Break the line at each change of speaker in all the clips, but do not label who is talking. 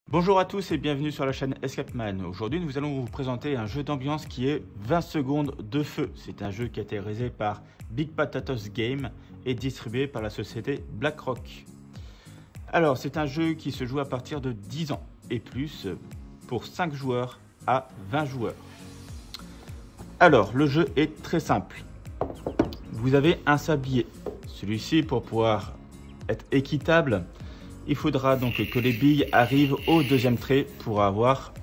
Bonjour à tous et bienvenue sur la chaîne Escapeman. Aujourd'hui, nous allons vous présenter un jeu d'ambiance qui est 20 secondes de feu. C'est un jeu qui a été réalisé par Big Potatoes Game et distribué par la société BlackRock. Alors, c'est un jeu qui se joue à partir de 10 ans et plus pour 5 joueurs à 20 joueurs. Alors, le jeu est très simple. Vous avez un sablier. Celui-ci, pour pouvoir être équitable, il faudra donc que les billes arrivent au deuxième trait pour avoir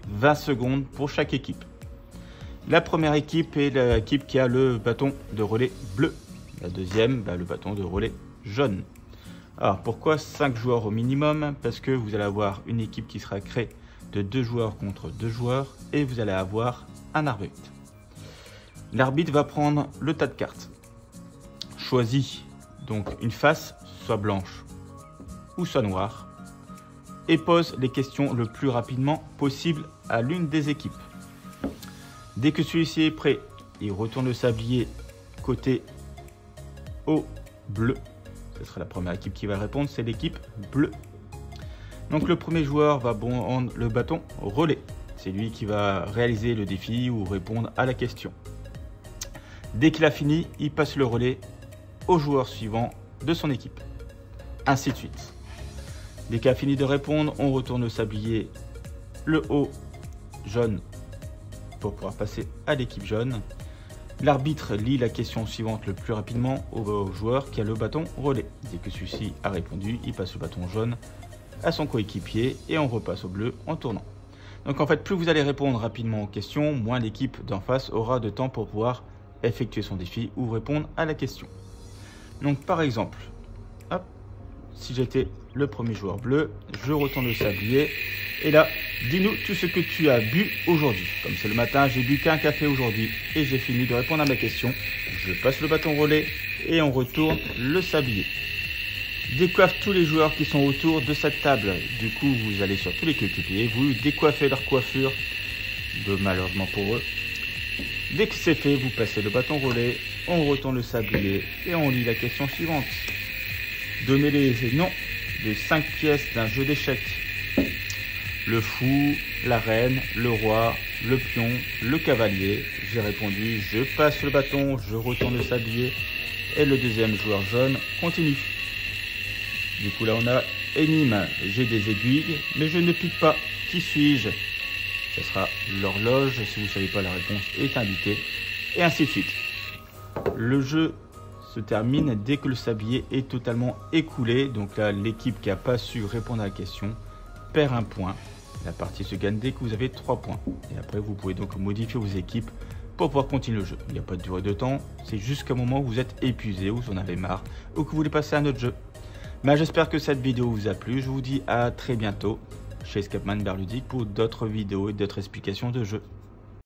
20 secondes pour chaque équipe. La première équipe est l'équipe qui a le bâton de relais bleu. La deuxième, le bâton de relais jaune. Alors pourquoi 5 joueurs au minimum? Parce que vous allez avoir une équipe qui sera créée de 2 joueurs contre 2 joueurs et vous allez avoir un arbitre. L'arbitre va prendre le tas de cartes. Choisit donc une face, soit blanche ou soit noir, et pose les questions le plus rapidement possible à l'une des équipes. Dès que celui-ci est prêt, il retourne le sablier côté au bleu. Ce sera la première équipe qui va répondre, c'est l'équipe bleue. Donc le premier joueur va prendre le bâton relais. C'est lui qui va réaliser le défi ou répondre à la question. Dès qu'il a fini, il passe le relais au joueur suivant de son équipe. Ainsi de suite. Dès qu'il a fini de répondre, on retourne le sablier, le haut jaune, pour pouvoir passer à l'équipe jaune. L'arbitre lit la question suivante le plus rapidement au joueur qui a le bâton relais. Dès que celui-ci a répondu, il passe le bâton jaune à son coéquipier et on repasse au bleu en tournant. Donc en fait, plus vous allez répondre rapidement aux questions, moins l'équipe d'en face aura de temps pour pouvoir effectuer son défi ou répondre à la question. Donc par exemple, hop, si j'étais le premier joueur bleu, je retourne le sablier. Et là, dis-nous tout ce que tu as bu aujourd'hui. Comme c'est le matin, j'ai bu qu'un café aujourd'hui et j'ai fini de répondre à ma question. Je passe le bâton relais et on retourne le sablier. Décoiffe tous les joueurs qui sont autour de cette table. Du coup, vous allez sur tous les coéquipiers, vous décoiffez leur coiffure, malheureusement pour eux. Dès que c'est fait, vous passez le bâton relais, on retourne le sablier et on lit la question suivante. Donnez les noms de 5 pièces d'un jeu d'échecs. Le fou, la reine, le roi, le pion, le cavalier. J'ai répondu, je passe le bâton, je retourne le sablier et le deuxième joueur jaune continue. Du coup là on a énigme, j'ai des aiguilles mais je ne pique pas, qui suis-je? Ce sera l'horloge, si vous ne savez pas la réponse est indiquée et ainsi de suite. Le jeu se termine dès que le sablier est totalement écoulé. Donc là, l'équipe qui n'a pas su répondre à la question perd un point. La partie se gagne dès que vous avez 3 points. Et après, vous pouvez donc modifier vos équipes pour pouvoir continuer le jeu. Il n'y a pas de durée de temps, c'est jusqu'à un moment où vous êtes épuisé, où vous en avez marre, ou que vous voulez passer à un autre jeu. Mais j'espère que cette vidéo vous a plu. Je vous dis à très bientôt chez Escapeman Ludique pour d'autres vidéos et d'autres explications de jeux.